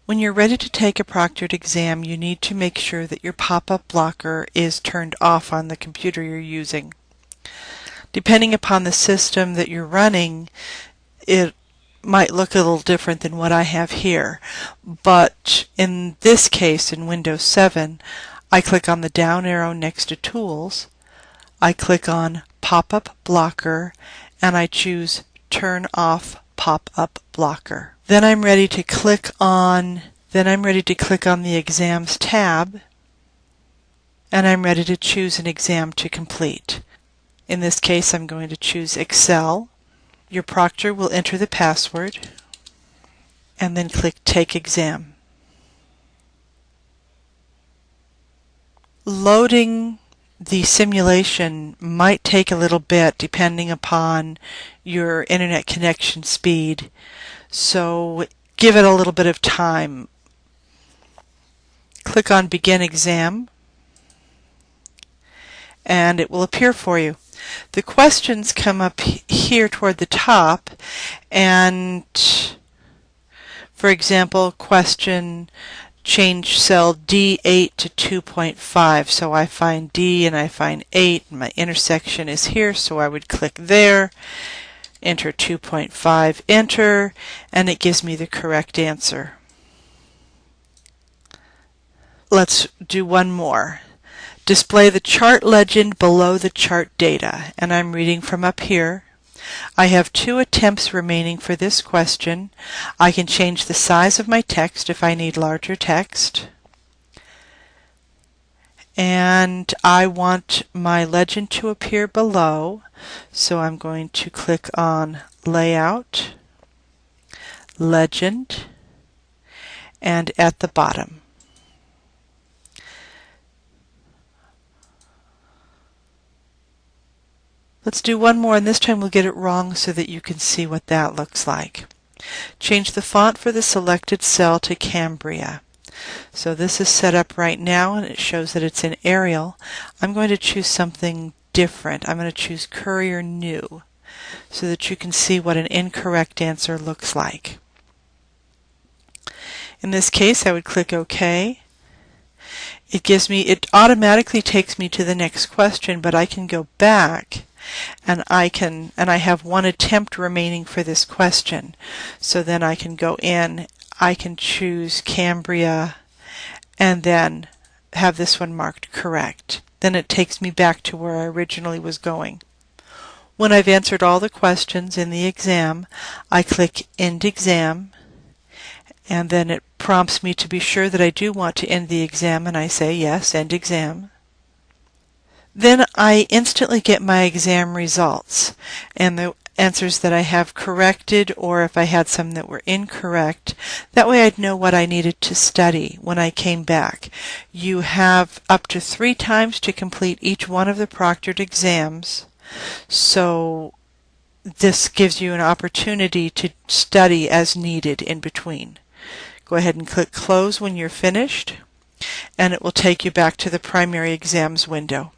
When you're ready to take a proctored exam, you need to make sure that your pop-up blocker is turned off on the computer you're using. Depending upon the system that you're running, it might look a little different than what I have here. But in this case, in Windows 7, I click on the down arrow next to Tools, I click on Pop-up Blocker, and I choose Turn Off Pop-up Blocker. Then I'm ready to click on the Exams tab, and I'm ready to choose an exam to complete. In this case, I'm going to choose Excel. Your proctor will enter the password and then click Take Exam. Loading the simulation might take a little bit depending upon your internet connection speed, so give it a little bit of time. Click on Begin Exam and it will appear for you. The questions come up here toward the top, and for example, question change cell D8 to 2.5. So I find D and I find 8, and my intersection is here, so I would click there, enter 2.5, enter, and it gives me the correct answer. Let's do one more. Display the chart legend below the chart data, and I'm reading from up here. I have 2 attempts remaining for this question. I can change the size of my text if I need larger text. And I want my legend to appear below, so I'm going to click on Layout, Legend, and at the bottom. Let's do one more, and this time we'll get it wrong so that you can see what that looks like. Change the font for the selected cell to Cambria. So this is set up right now, and it shows that it's in Arial. I'm going to choose something different. I'm going to choose Courier New so that you can see what an incorrect answer looks like. In this case, I would click OK. It automatically takes me to the next question, but I can go back and I have 1 attempt remaining for this question. So then I can go in, I can choose Cambria, and then have this one marked correct. Then it takes me back to where I originally was going. When I've answered all the questions in the exam, I click End Exam, and then it prompts me to be sure that I do want to end the exam, and I say yes, End Exam. Then I instantly get my exam results and the answers that I have corrected, or if I had some that were incorrect. That way I'd know what I needed to study when I came back. You have up to 3 times to complete each one of the proctored exams, so this gives you an opportunity to study as needed in between. Go ahead and click Close when you're finished, and it will take you back to the primary exams window.